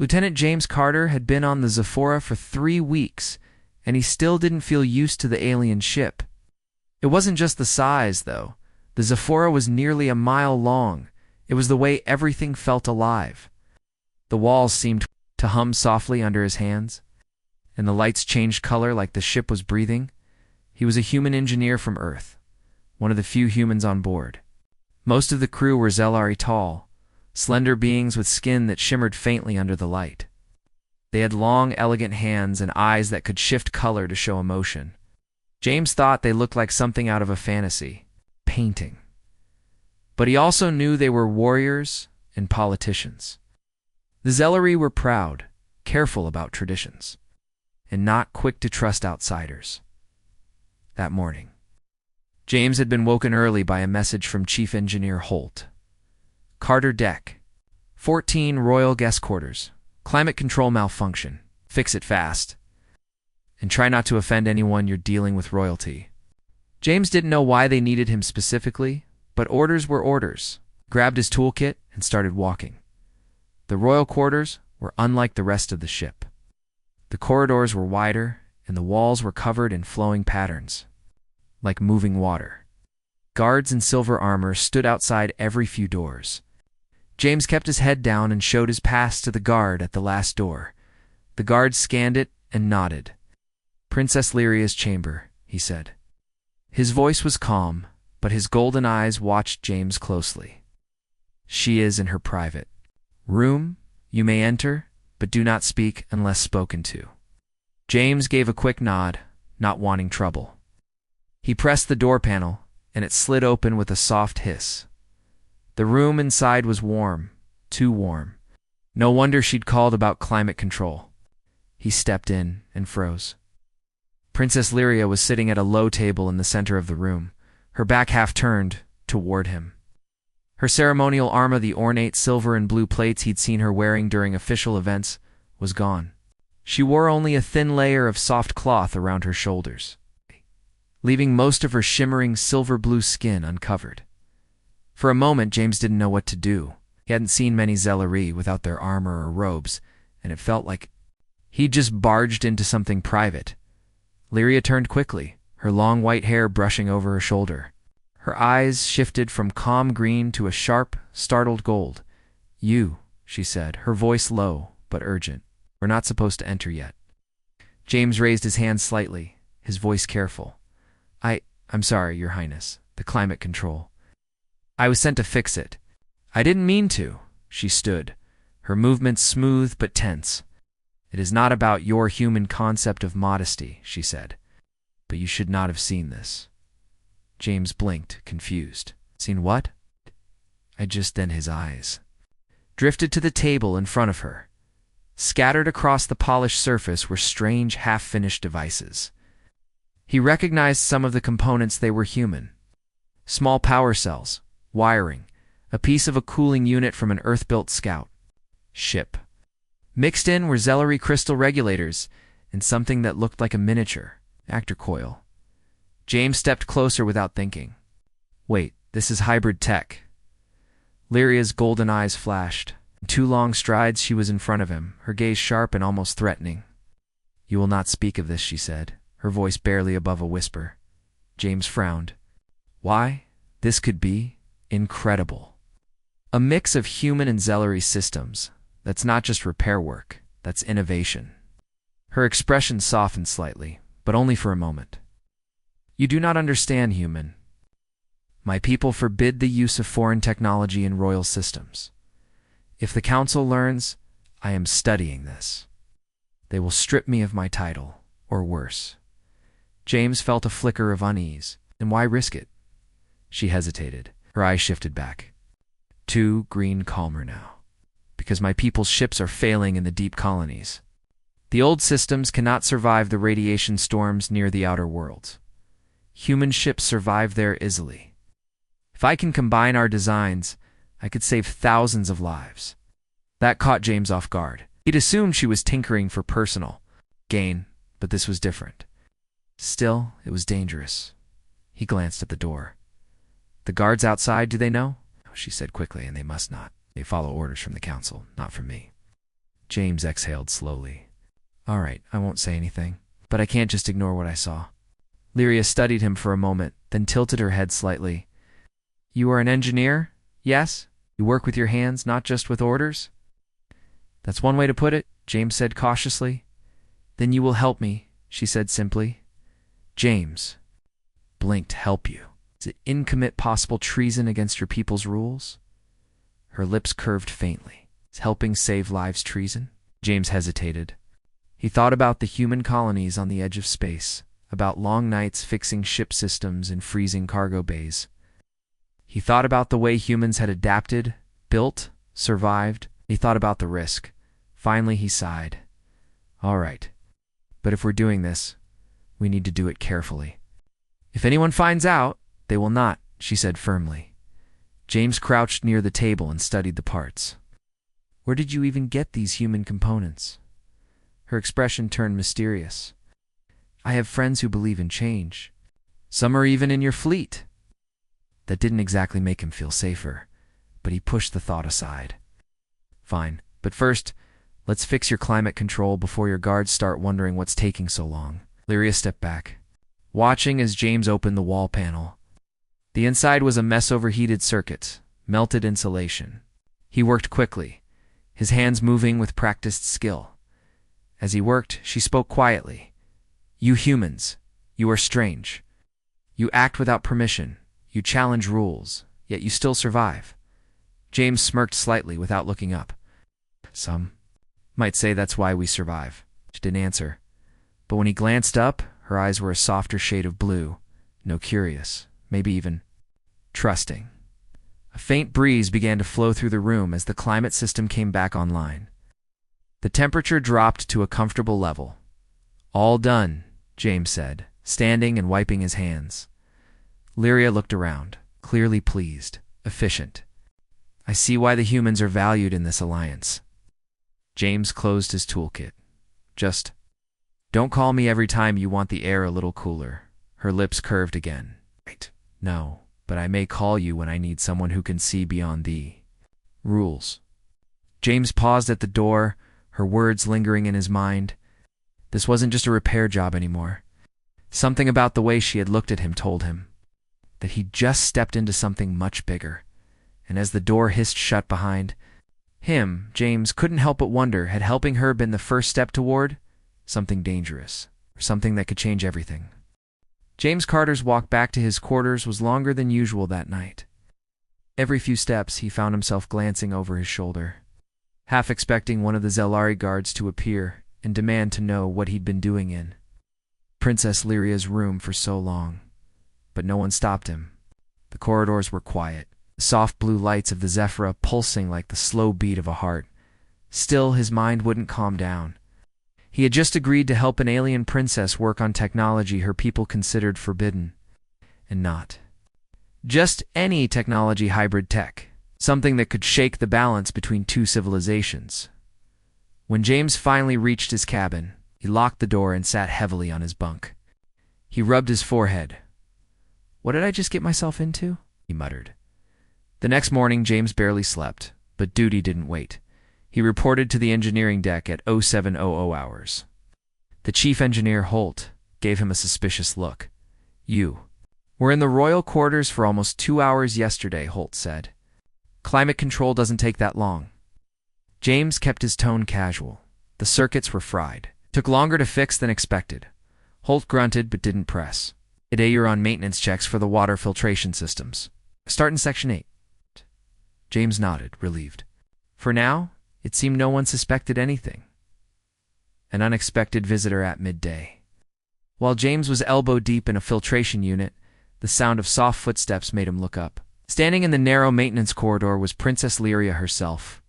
Lieutenant James Carter had been on the Zephora for 3 weeks, and he still didn't feel used to the alien ship. It wasn't just the size, though. The Zephora was nearly a mile long. It was the way everything felt alive. The walls seemed to hum softly under his hands, and the lights changed color like the ship was breathing. He was a human engineer from Earth, one of the few humans on board. Most of the crew were Zelari tall, slender beings with skin that shimmered faintly under the light. They had long, elegant hands and eyes that could shift color to show emotion. James thought they looked like something out of a fantasy painting. But he also knew they were warriors and politicians. The Zelari were proud, careful about traditions, and not quick to trust outsiders. That morning, James had been woken early by a message from Chief Engineer Holt. Carter Deck, 14 Royal Guest Quarters, climate control malfunction, fix it fast, and try not to offend anyone you're dealing with royalty. James didn't know why they needed him specifically, but orders were orders. Grabbed his toolkit and started walking. The royal quarters were unlike the rest of the ship. The corridors were wider, and the walls were covered in flowing patterns, like moving water. Guards in silver armor stood outside every few doors. James kept his head down and showed his pass to the guard at the last door. The guard scanned it and nodded. "Princess Lyria's chamber," he said. His voice was calm, but his golden eyes watched James closely. "She is in her private room. You may enter, but do not speak unless spoken to." James gave a quick nod, not wanting trouble. He pressed the door panel, and it slid open with a soft hiss. The room inside was warm, too warm. No wonder she'd called about climate control. He stepped in and froze. Princess Lyria was sitting at a low table in the center of the room, her back half turned toward him. Her ceremonial armor, the ornate silver and blue plates he'd seen her wearing during official events, was gone. She wore only a thin layer of soft cloth around her shoulders, leaving most of her shimmering silver-blue skin uncovered. For a moment, James didn't know what to do. He hadn't seen many Zelari without their armor or robes, and it felt like he'd just barged into something private. Lyria turned quickly, her long white hair brushing over her shoulder. Her eyes shifted from calm green to a sharp, startled gold. "You," she said, her voice low but urgent. "We're not supposed to enter yet." James raised his hand slightly, his voice careful. I'm sorry, Your Highness. The climate control. I was sent to fix it." "I didn't mean to." She stood, her movements smooth but tense. "It is not about your human concept of modesty," she said. "But you should not have seen this." James blinked, confused. "Seen what?" Then his eyes drifted to the table in front of her. Scattered across the polished surface were strange, half-finished devices. He recognized some of the components. They were human. Small power cells, wiring, a piece of a cooling unit from an Earth-built scout ship. Mixed in were Zelari crystal regulators and something that looked like a miniature actor coil. James stepped closer without thinking. "Wait, this is hybrid tech." Lyria's golden eyes flashed. In 2 long strides, she was in front of him, her gaze sharp and almost threatening. "You will not speak of this," she said, her voice barely above a whisper. James frowned. Why? This could be incredible. A mix of human and Zelari systems. That's not just repair work, that's innovation. Her expression softened slightly, but only for a moment. "You do not understand, human. My people forbid the use of foreign technology in royal systems. If the council learns I am studying this, they will strip me of my title, or worse." James felt a flicker of unease. Then why risk it? She hesitated. Her eyes shifted back. Green calmer now. "Because my people's ships are failing in the deep colonies. The old systems cannot survive the radiation storms near the outer worlds. Human ships survive there easily. If I can combine our designs, I could save thousands of lives." That caught James off guard. He'd assumed she was tinkering for personal gain, but this was different. Still, it was dangerous. He glanced at the door. "The guards outside, do they know?" She said quickly, "And they must not. They follow orders from the council, not from me." James exhaled slowly. All right, I won't say anything, but I can't just ignore what I saw. Lyria studied him for a moment, then tilted her head slightly. You are an engineer? Yes? You work with your hands, not just with orders? That's one way to put it, James said cautiously. Then you will help me, she said simply. James blinked. Help you? Is it commit possible treason against your people's rules? Her lips curved faintly. Is helping save lives treason? James hesitated. He thought about the human colonies on the edge of space, about long nights fixing ship systems in freezing cargo bays. He thought about the way humans had adapted, built, survived. He thought about the risk. Finally, he sighed. All right, but if we're doing this, we need to do it carefully. If anyone finds out, they will not, she said firmly. James crouched near the table and studied the parts. Where did you even get these human components? Her expression turned mysterious. I have friends who believe in change. Some are even in your fleet. That didn't exactly make him feel safer, but he pushed the thought aside. Fine, but first, let's fix your climate control before your guards start wondering what's taking so long. Lyria stepped back, watching as James opened the wall panel. The inside was a mess of overheated circuits, melted insulation. He worked quickly, his hands moving with practiced skill. As he worked, she spoke quietly. You humans, you are strange. You act without permission. You challenge rules, yet you still survive. James smirked slightly without looking up. Some might say that's why we survive. She didn't answer. But when he glanced up, her eyes were a softer shade of blue, no curious, maybe even trusting. A faint breeze began to flow through the room as the climate system came back online. The temperature dropped to a comfortable level. All done, James said, standing and wiping his hands. Lyria looked around, clearly pleased, efficient. I see why the humans are valued in this alliance. James closed his toolkit. Just don't call me every time you want the air a little cooler. Her lips curved again. Right. No, but I may call you when I need someone who can see beyond the rules. James paused at the door, her words lingering in his mind. This wasn't just a repair job anymore. Something about the way she had looked at him told him that he'd just stepped into something much bigger. And as the door hissed shut behind him, James couldn't help but wonder, had helping her been the first step toward something dangerous, or something that could change everything? James Carter's walk back to his quarters was longer than usual that night. Every few steps, he found himself glancing over his shoulder, half expecting one of the Zelari guards to appear and demand to know what he'd been doing in Princess Lyria's room for so long. But no one stopped him. The corridors were quiet, the soft blue lights of the Zephyra pulsing like the slow beat of a heart. Still, his mind wouldn't calm down. He had just agreed to help an alien princess work on technology her people considered forbidden. And not just any technology hybrid tech, something that could shake the balance between two civilizations. When James finally reached his cabin, he locked the door and sat heavily on his bunk. He rubbed his forehead. What did I just get myself into? He muttered. The next morning, James barely slept, but duty didn't wait. He reported to the engineering deck at 0700 hours. The chief engineer, Holt, gave him a suspicious look. You were in the royal quarters for almost 2 hours yesterday, Holt said. Climate control doesn't take that long. James kept his tone casual. The circuits were fried. It took longer to fix than expected. Holt grunted but didn't press. Today you're on maintenance checks for the water filtration systems. Start in Section 8. James nodded, relieved. For now, it seemed no one suspected anything. An unexpected visitor at midday. While James was elbow-deep in a filtration unit, the sound of soft footsteps made him look up. Standing in the narrow maintenance corridor was Princess Lyria herself.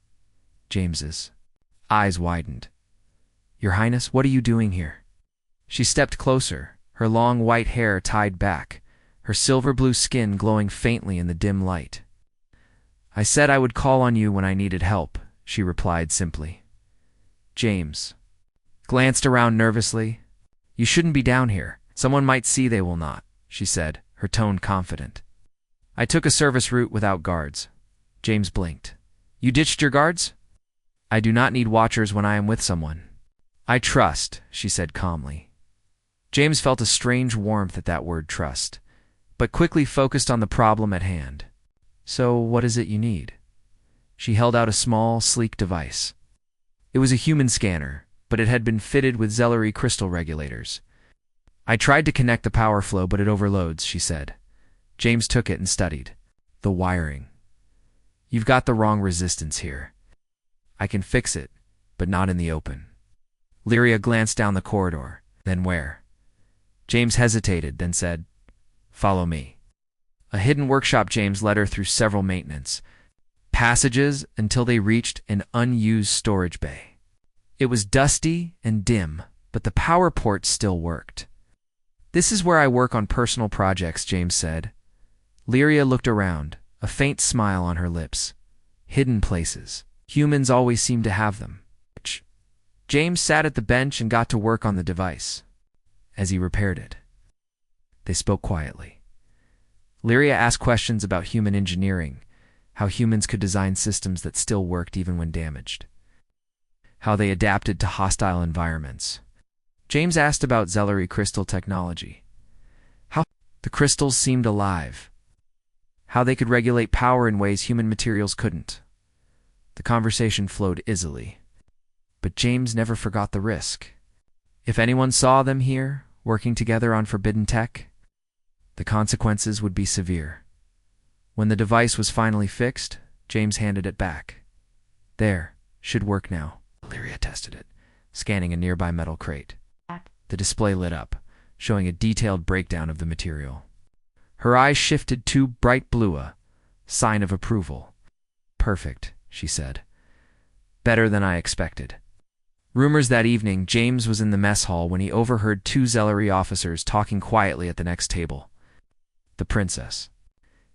James's eyes widened. Your Highness, what are you doing here? She stepped closer, her long white hair tied back, her silver-blue skin glowing faintly in the dim light. I said I would call on you when I needed help, she replied simply. James glanced around nervously. You shouldn't be down here. Someone might see. They will not, she said, her tone confident. I took a service route without guards. James blinked. You ditched your guards? I do not need watchers when I am with someone. I trust, she said calmly. James felt a strange warmth at that word trust, but quickly focused on the problem at hand. So, what is it you need? She held out a small, sleek device. It was a human scanner, but it had been fitted with Zellery crystal regulators. I tried to connect the power flow, but it overloads, she said. James took it and studied. The wiring. You've got the wrong resistance here. I can fix it, but not in the open. Lyria glanced down the corridor. Then where? James hesitated, then said, Follow me. A hidden workshop. James led her through several maintenance passages until they reached an unused storage bay. It was dusty and dim, but the power port still worked. This is where I work on personal projects, James said. Lyria looked around, a faint smile on her lips. Hidden places. Humans always seem to have them. James sat at the bench and got to work on the device. As he repaired it, they spoke quietly. Lyria asked questions about human engineering, how humans could design systems that still worked even when damaged, how they adapted to hostile environments. James asked about Zellery crystal technology, how the crystals seemed alive, how they could regulate power in ways human materials couldn't. The conversation flowed easily, but James never forgot the risk. If anyone saw them here, working together on forbidden tech, the consequences would be severe. When the device was finally fixed, James handed it back. There, should work now. Lyria tested it, scanning a nearby metal crate. The display lit up, showing a detailed breakdown of the material. Her eyes shifted to bright blue, a sign of approval. Perfect, she said. Better than I expected. Rumors that evening, James was in the mess hall when he overheard two Zellery officers talking quietly at the next table. The princess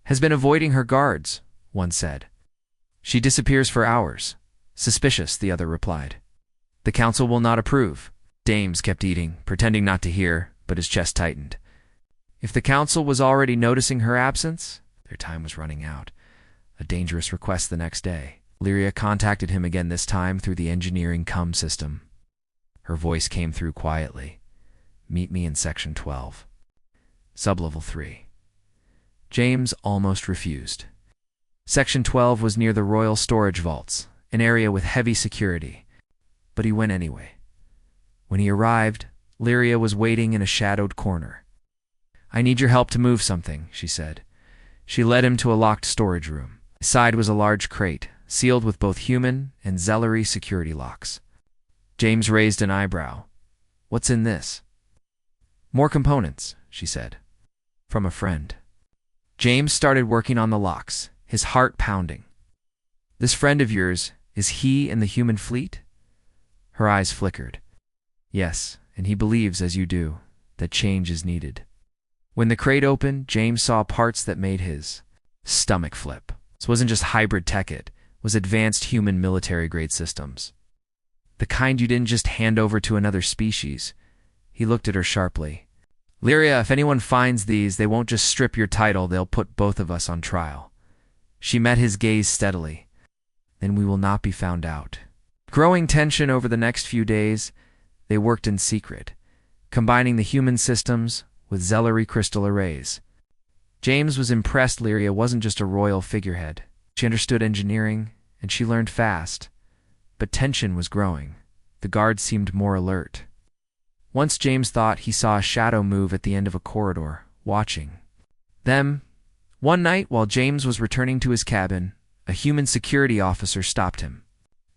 has been avoiding her guards, one said. She disappears for hours. Suspicious, the other replied. The council will not approve. James kept eating, pretending not to hear, but his chest tightened. If the council was already noticing her absence, their time was running out. A dangerous request the next day. Lyria contacted him again, this time through the engineering comm system. Her voice came through quietly. Meet me in Section 12. Sublevel 3. James almost refused. Section 12 was near the royal storage vaults, an area with heavy security. But he went anyway. When he arrived, Lyria was waiting in a shadowed corner. I need your help to move something, she said. She led him to a locked storage room. Inside was a large crate, sealed with both human and Zellery security locks. James raised an eyebrow. What's in this? More components, she said. From a friend. James started working on the locks, his heart pounding. This friend of yours, is he in the human fleet? Her eyes flickered. Yes, and he believes, as you do, that change is needed. When the crate opened, James saw parts that made his stomach flip. This wasn't just hybrid tech, it was advanced human military-grade systems. The kind you didn't just hand over to another species. He looked at her sharply. Lyria, if anyone finds these, they won't just strip your title, they'll put both of us on trial. She met his gaze steadily. Then we will not be found out. Growing tension over the next few days, they worked in secret, combining the human systems with Zellery crystal arrays. James was impressed Lyria wasn't just a royal figurehead. She understood engineering, and she learned fast. But tension was growing. The guards seemed more alert. Once James thought he saw a shadow move at the end of a corridor, watching. Then, one night while James was returning to his cabin, a human security officer stopped him.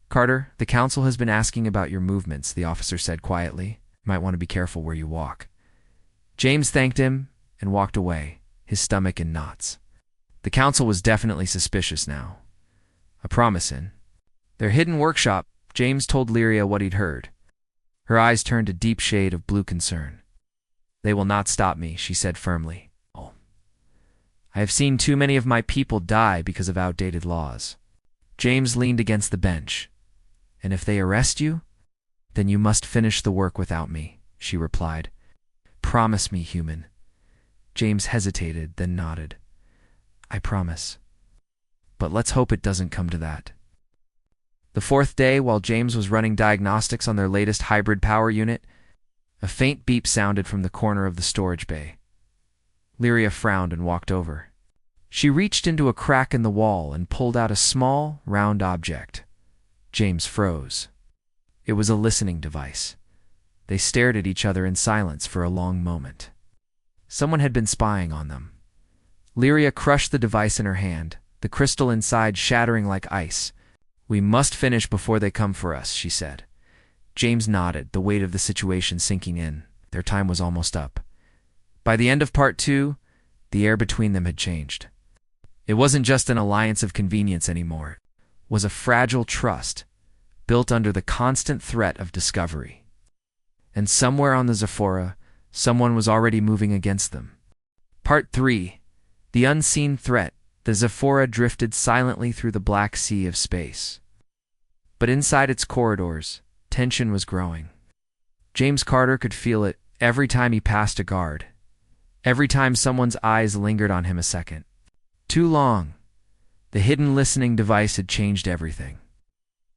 Carter, the council has been asking about your movements, the officer said quietly. You might want to be careful where you walk. James thanked him and walked away, his stomach in knots. The council was definitely suspicious now. A promise in their hidden workshop, James told Lyria what he'd heard. Her eyes turned a deep shade of blue concern. They will not stop me, she said firmly. Oh. I have seen too many of my people die because of outdated laws. James leaned against the bench. And if they arrest you, then you must finish the work without me, she replied. Promise me, human. James hesitated, then nodded. I promise. But let's hope it doesn't come to that. The fourth day, while James was running diagnostics on their latest hybrid power unit, a faint beep sounded from the corner of the storage bay. Lyria frowned and walked over. She reached into a crack in the wall and pulled out a small, round object. James froze. It was a listening device. They stared at each other in silence for a long moment. Someone had been spying on them. Lyria crushed the device in her hand, the crystal inside shattering like ice. "We must finish before they come for us," she said. James nodded, the weight of the situation sinking in. Their time was almost up. By the end of part 2, the air between them had changed. It wasn't just an alliance of convenience anymore. It was a fragile trust, built under the constant threat of discovery. And somewhere on the Zephora, someone was already moving against them. Part 3. The unseen threat. The Zephora drifted silently through the black sea of space. But inside its corridors, tension was growing. James Carter could feel it every time he passed a guard, every time someone's eyes lingered on him a second. Too long. The hidden listening device had changed everything.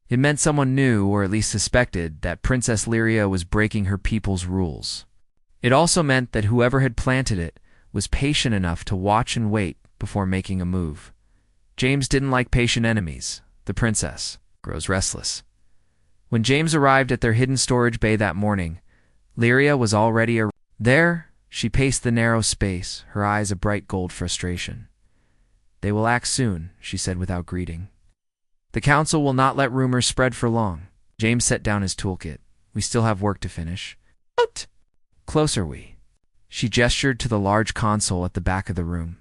It meant someone knew, or at least suspected, that Princess Lyria was breaking her people's rules. It also meant that whoever had planted it was patient enough to watch and wait before making a move. James didn't like patient enemies. The princess grows restless. When James arrived at their hidden storage bay that morning, Lyria was already there. She paced the narrow space, her eyes a bright gold frustration. "They will act soon," she said without greeting. "The council will not let rumors spread for long." James set down his toolkit. "We still have work to finish." "Out!" "Closer, we." She gestured to the large console at the back of the room.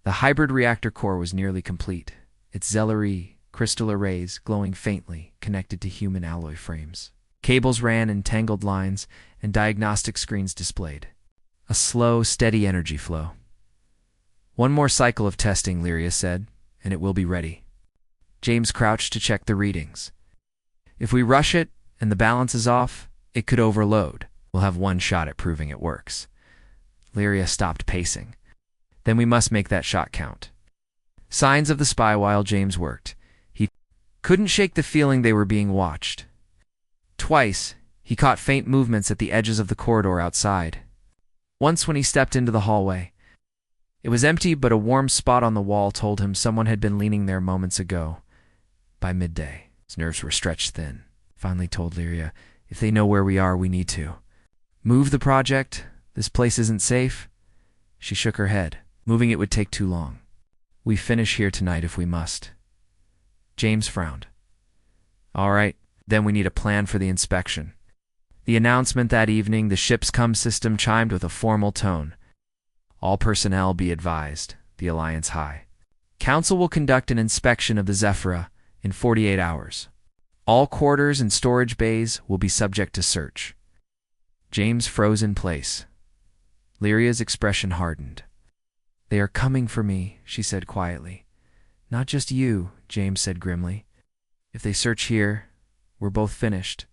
The hybrid reactor core was nearly complete, its Zellery crystal arrays glowing faintly, connected to human alloy frames. Cables ran in tangled lines, and diagnostic screens displayed. A slow, steady energy flow. "One more cycle of testing," Lyria said, "and it will be ready." James crouched to check the readings. "If we rush it, and the balance is off, it could overload. We'll have one shot at proving it works." Lyria stopped pacing. "Then we must make that shot count." Signs of the spy while James worked. He couldn't shake the feeling they were being watched. Twice, he caught faint movements at the edges of the corridor outside. Once when he stepped into the hallway. It was empty, but a warm spot on the wall told him someone had been leaning there moments ago. By midday, his nerves were stretched thin. Finally told Lyria, "If they know where we are, we need to move the project. This place isn't safe." She shook her head. "Moving it would take too long. We finish here tonight if we must." James frowned. "All right, then we need a plan for the inspection." The announcement that evening, the ship's comm system chimed with a formal tone. "All personnel be advised, the Alliance High. Council will conduct an inspection of the Zephora in 48 hours. All quarters and storage bays will be subject to search." James froze in place. Lyria's expression hardened. "They are coming for me," she said quietly. "Not just you," James said grimly. "If they search here, we're both finished."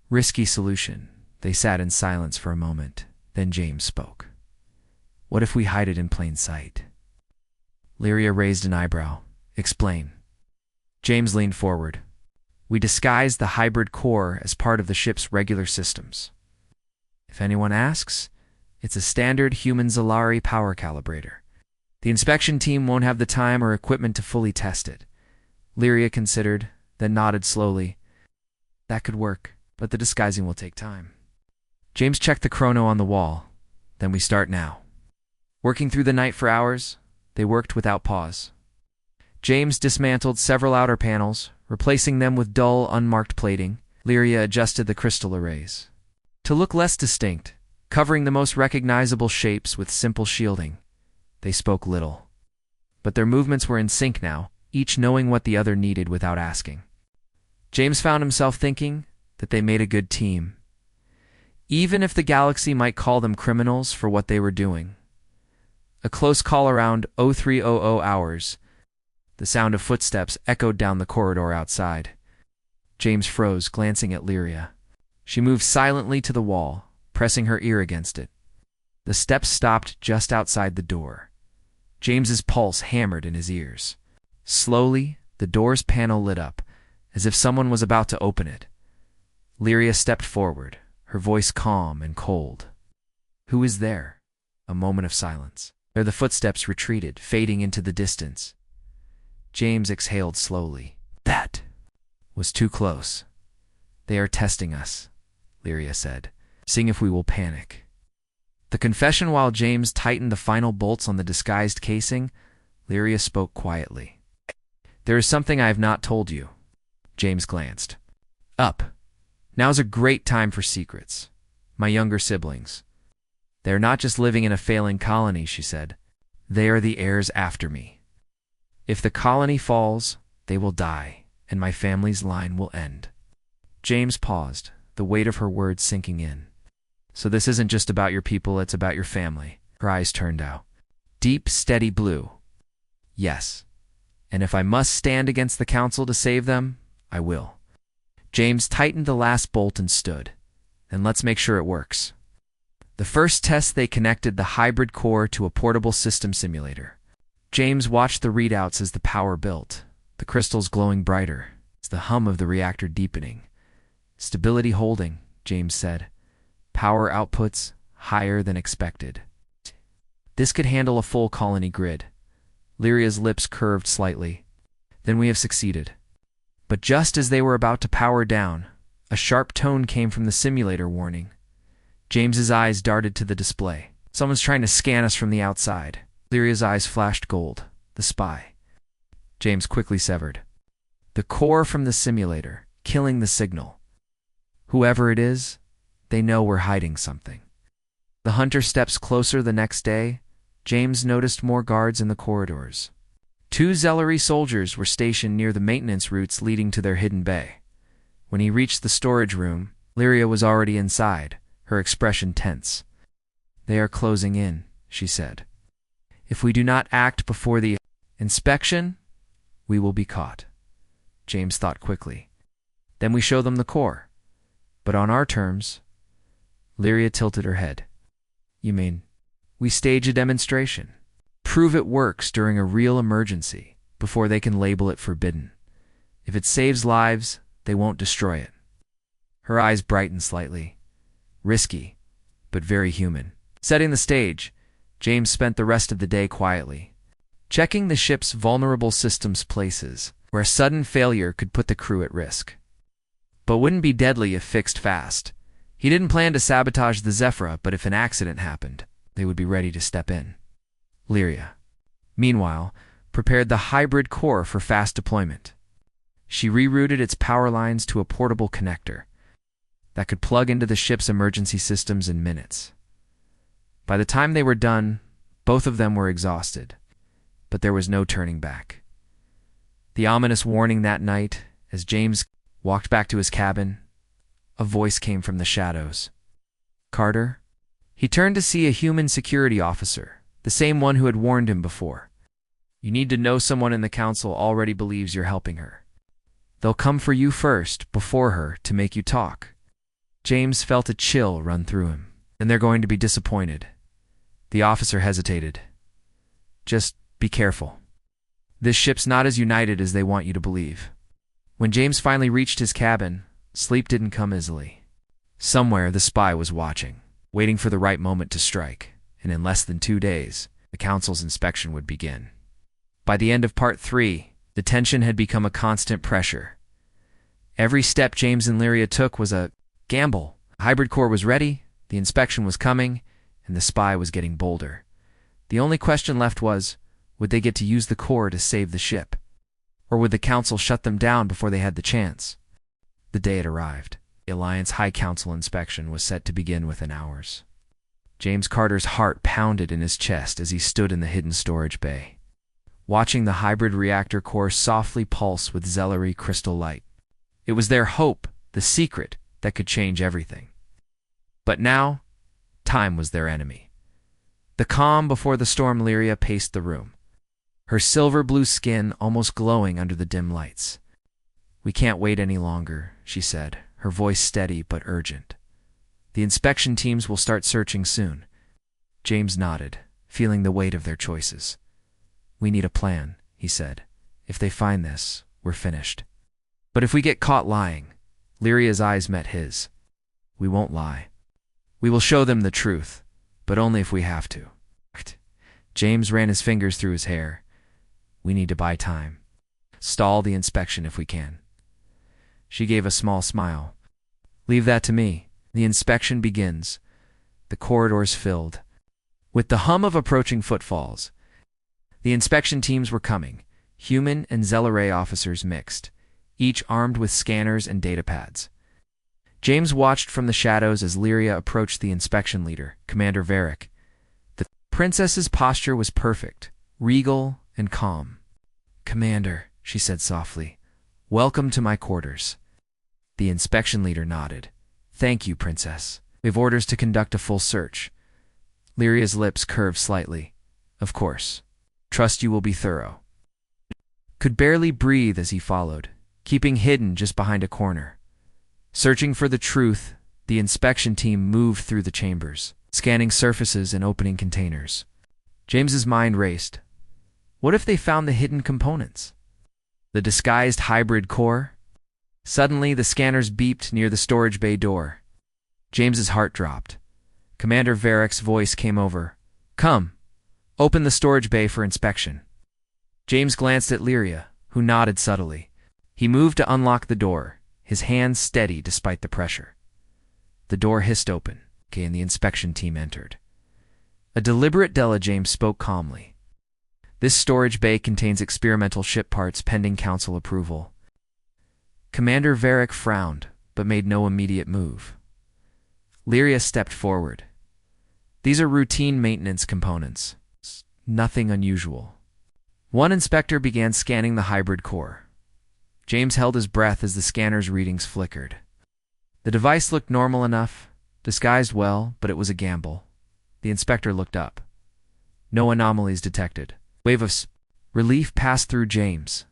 Risky solution. They sat in silence for a moment. Then James spoke. "What if we hide it in plain sight?" Lyria raised an eyebrow. "Explain." James leaned forward. "We disguised the hybrid core as part of the ship's regular systems. If anyone asks, it's a standard human Zalari power calibrator. The inspection team won't have the time or equipment to fully test it." Lyria considered, then nodded slowly. "That could work, but the disguising will take time." James checked the chrono on the wall. "Then we start now." Working through the night for hours, they worked without pause. James dismantled several outer panels, replacing them with dull, unmarked plating. Lyria adjusted the crystal arrays to look less distinct, covering the most recognizable shapes with simple shielding. They spoke little, but their movements were in sync now, each knowing what the other needed without asking. James found himself thinking that they made a good team, even if the galaxy might call them criminals for what they were doing. A close call around 0300 hours. The sound of footsteps echoed down the corridor outside. James froze, glancing at Lyria. She moved silently to the wall, pressing her ear against it. The steps stopped just outside the door. James's pulse hammered in his ears. Slowly, The door's panel lit up, as if someone was about to open it. Lyria stepped forward, her voice calm and cold. "Who is there?" A moment of silence. There the footsteps retreated, fading into the distance. James exhaled slowly. That was too close. "They are testing us," Lyria said, "seeing if we will panic." The confession while James tightened the final bolts on the disguised casing, Lyria spoke quietly. "There is something I have not told you." James glanced up. "Now's a great time for secrets. My younger siblings. They are not just living in a failing colony," she said. "They are the heirs after me. If the colony falls, they will die, and my family's line will end." James paused, the weight of her words sinking in. "So this isn't just about your people, it's about your family." Her eyes turned out. Deep, steady blue. "Yes. And if I must stand against the council to save them, I will." James tightened the last bolt and stood. "Then let's make sure it works." The first test, they connected the hybrid core to a portable system simulator. James watched the readouts as the power built, the crystals glowing brighter, the hum of the reactor deepening. "Stability holding," James said. "Power outputs higher than expected." "This could handle a full colony grid." Lyria's lips curved slightly. "Then we have succeeded." But just as they were about to power down, a sharp tone came from the simulator warning. James's eyes darted to the display. "Someone's trying to scan us from the outside." Lyria's eyes flashed gold. "The spy." James quickly severed the core from the simulator, killing the signal. "Whoever it is, they know we're hiding something." The hunter steps closer. The next day, James noticed more guards in the corridors. 2 Zellery soldiers were stationed near the maintenance routes leading to their hidden bay. When he reached the storage room, Lyria was already inside, her expression tense. "They are closing in," she said. "If we do not act before the inspection, we will be caught." James thought quickly. "Then we show them the core. But on our terms." Lyria tilted her head. "You mean, we stage a demonstration? Prove it works during a real emergency before they can label it forbidden. If it saves lives, they won't destroy it." Her eyes brightened slightly. "Risky, but very human." Setting the stage, James spent the rest of the day quietly, checking the ship's vulnerable systems places, where a sudden failure could put the crew at risk. But wouldn't be deadly if fixed fast. He didn't plan to sabotage the Zephyra, but if an accident happened, they would be ready to step in. Lyria, meanwhile, prepared the hybrid core for fast deployment. She rerouted its power lines to a portable connector that could plug into the ship's emergency systems in minutes. By the time they were done, both of them were exhausted, but there was no turning back. The ominous warning that night, as James walked back to his cabin, a voice came from the shadows. "Carter?" He turned to see a human security officer, the same one who had warned him before. "You need to know someone in the council already believes you're helping her. They'll come for you first, before her, to make you talk." James felt a chill run through him. "And they're going to be disappointed." The officer hesitated. "Just be careful. This ship's not as united as they want you to believe." When James finally reached his cabin, sleep didn't come easily. Somewhere the spy was watching, waiting for the right moment to strike, and in less than 2 days, the council's inspection would begin. By the end of Part 3, the tension had become a constant pressure. Every step James and Lyria took was a gamble. The hybrid core was ready, the inspection was coming, and the spy was getting bolder. The only question left was, would they get to use the core to save the ship? Or would the council shut them down before they had the chance? The day had arrived. The Alliance High Council inspection was set to begin within hours. James Carter's heart pounded in his chest as he stood in the hidden storage bay, watching the hybrid reactor core softly pulse with Zellery crystal light. It was their hope, the secret, that could change everything. But now, time was their enemy. The calm before the storm, Lyria paced the room, her silver-blue skin almost glowing under the dim lights. "We can't wait any longer," she said, her voice steady but urgent. "The inspection teams will start searching soon." James nodded, feeling the weight of their choices. "We need a plan," he said. "If they find this, we're finished. But if we get caught lying, Lyria's eyes met his. We won't lie. We will show them the truth, but only if we have to. James ran his fingers through his hair. We need to buy time. Stall the inspection if we can. She gave a small smile. Leave that to me. The inspection begins. The corridors filled. With the hum of approaching footfalls, the inspection teams were coming, human and Zelleray officers mixed, each armed with scanners and data pads. James watched from the shadows as Lyria approached the inspection leader, Commander Varric. The princess's posture was perfect, regal and calm. Commander, she said softly, welcome to my quarters. The inspection leader nodded. Thank you, Princess. We have orders to conduct a full search. Lyria's lips curved slightly. Of course. Trust you will be thorough. Could barely breathe as he followed, keeping hidden just behind a corner. Searching for the truth, the inspection team moved through the chambers, scanning surfaces and opening containers. James's mind raced. What if they found the hidden components? The disguised hybrid core? Suddenly, the scanners beeped near the storage bay door. James's heart dropped. Commander Varric's voice came over. Come, open the storage bay for inspection. James glanced at Lyria, who nodded subtly. He moved to unlock the door, his hands steady despite the pressure. The door hissed open, and the inspection team entered. A deliberate Della James spoke calmly. This storage bay contains experimental ship parts pending council approval. Commander Varric frowned, but made no immediate move. Lyria stepped forward. These are routine maintenance components. Nothing unusual. One inspector began scanning the hybrid core. James held his breath as the scanner's readings flickered. The device looked normal enough, disguised well, but it was a gamble. The inspector looked up. No anomalies detected. A wave of relief passed through James.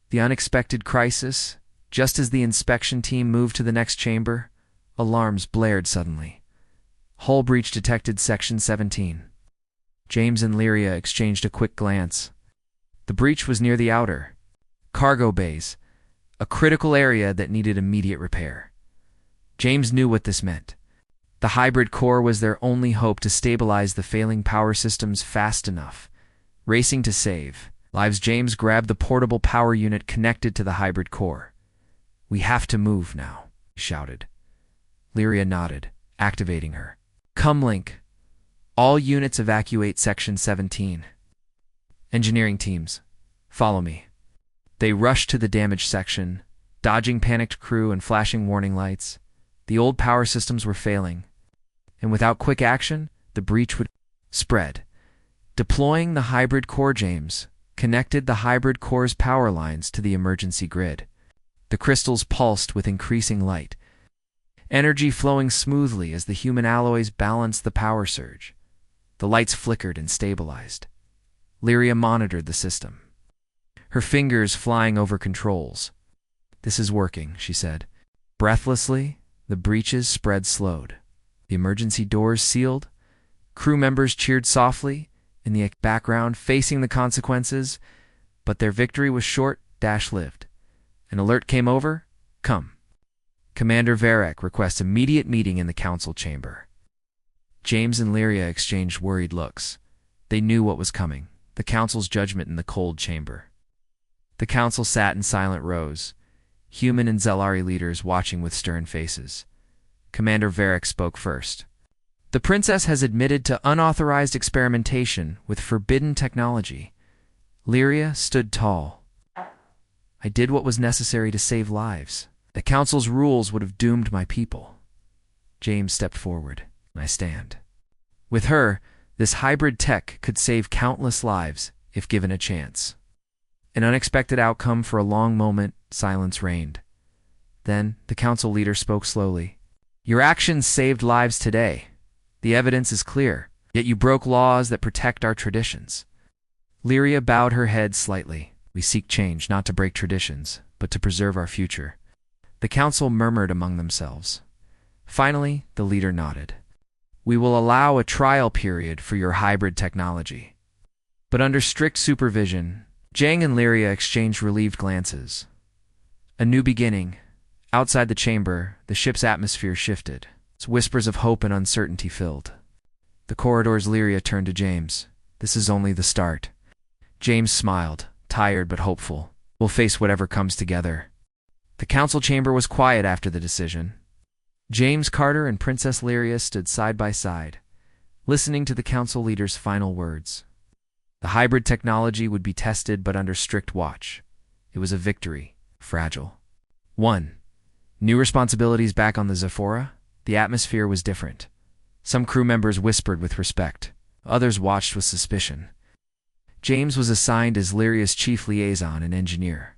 The unexpected crisis, just as the inspection team moved to the next chamber, alarms blared suddenly. Hull breach detected, Section 17. James and Lyria exchanged a quick glance. The breach was near the outer cargo bays, a critical area that needed immediate repair. James knew what this meant. The hybrid core was their only hope to stabilize the failing power systems fast enough. Racing to save lives, James grabbed the portable power unit connected to the hybrid core. We have to move now, he shouted. Lyria nodded, activating her. Come, Link. All units evacuate Section 17. Engineering teams, follow me. They rushed to the damaged section, dodging panicked crew and flashing warning lights. The old power systems were failing, and without quick action, the breach would spread. Deploying the hybrid core, James connected the hybrid core's power lines to the emergency grid. The crystals pulsed with increasing light, energy flowing smoothly as the human alloys balanced the power surge. The lights flickered and stabilized. Lyria monitored the system, her fingers flying over controls. This is working, she said. Breathlessly, the breach's spread slowed. The emergency doors sealed. Crew members cheered softly in the background, facing the consequences, but their victory was short-lived. An alert came over. Come. Commander Varric requests immediate meeting in the council chamber. James and Lyria exchanged worried looks. They knew what was coming, the council's judgment in the cold chamber. The council sat in silent rows, human and Zelari leaders watching with stern faces. Commander Varric spoke first. The princess has admitted to unauthorized experimentation with forbidden technology. Lyria stood tall. I did what was necessary to save lives. The council's rules would have doomed my people. James stepped forward. I stand. With her, this hybrid tech could save countless lives if given a chance. An unexpected outcome. For a long moment, silence reigned. Then, the council leader spoke slowly. Your actions saved lives today. The evidence is clear, yet you broke laws that protect our traditions. Lyria bowed her head slightly. We seek change not to break traditions, but to preserve our future. The council murmured among themselves. Finally, the leader nodded. We will allow a trial period for your hybrid technology. But under strict supervision. Jang and Lyria exchanged relieved glances. A new beginning. Outside the chamber, the ship's atmosphere shifted. Its whispers of hope and uncertainty filled. The corridor's Lyria turned to James. "This is only the start." James smiled, tired but hopeful. "We'll face whatever comes together." The council chamber was quiet after the decision. James Carter and Princess Lyria stood side by side, listening to the council leader's final words. The hybrid technology would be tested but under strict watch. It was a victory, fragile. 1. New responsibilities back on the Zephora? The atmosphere was different. Some crew members whispered with respect. Others watched with suspicion. James was assigned as Lyria's chief liaison and engineer.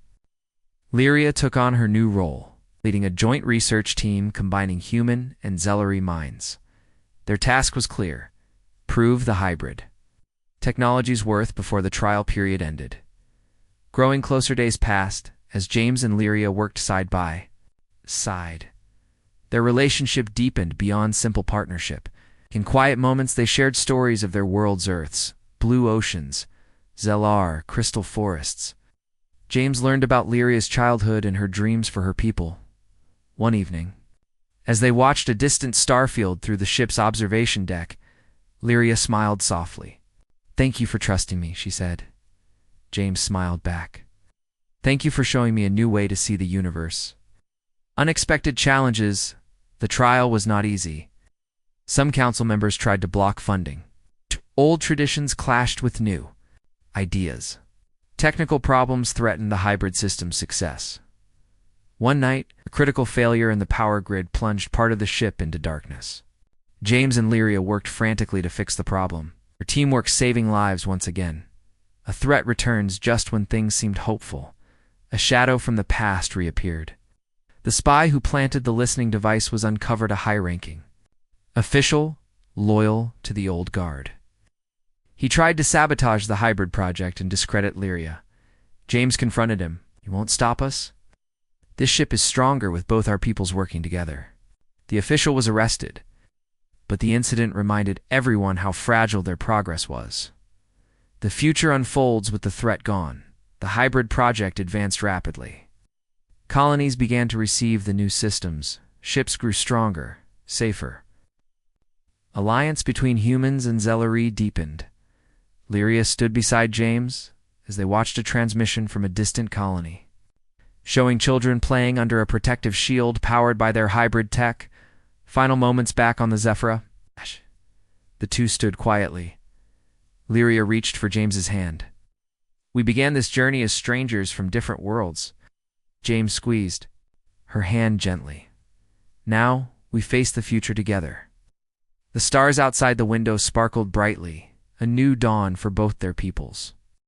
Lyria took on her new role, leading a joint research team combining human and Zellery minds. Their task was clear: prove the hybrid. Technology's worth before the trial period ended. Growing closer days passed as James and Lyria worked side by side. Their relationship deepened beyond simple partnership. In quiet moments, they shared stories of their world's Earths, blue oceans, Zellar, crystal forests. James learned about Lyria's childhood and her dreams for her people. One evening, as they watched a distant starfield through the ship's observation deck, Lyria smiled softly. "Thank you for trusting me," she said. James smiled back. "Thank you for showing me a new way to see the universe." Unexpected challenges. The trial was not easy. Some council members tried to block funding. Old traditions clashed with new ideas. Technical problems threatened the hybrid system's success. One night, a critical failure in the power grid plunged part of the ship into darkness. James and Lyria worked frantically to fix the problem, their teamwork saving lives once again. A threat returns just when things seemed hopeful. A shadow from the past reappeared. The spy who planted the listening device was uncovered, a high-ranking official, loyal to the old guard. He tried to sabotage the hybrid project and discredit Lyria. James confronted him. "You won't stop us? This ship is stronger with both our peoples working together." The official was arrested, but the incident reminded everyone how fragile their progress was. The future unfolds with the threat gone. The hybrid project advanced rapidly. Colonies began to receive the new systems. Ships grew stronger, safer. Alliance between humans and Zellery deepened. Lyria stood beside James as they watched a transmission from a distant colony, showing children playing under a protective shield powered by their hybrid tech. Final moments back on the Zephora. The two stood quietly. Lyria reached for James's hand. "We began this journey as strangers from different worlds." James squeezed her hand gently. "Now we face the future together." The stars outside the window sparkled brightly, a new dawn for both their peoples.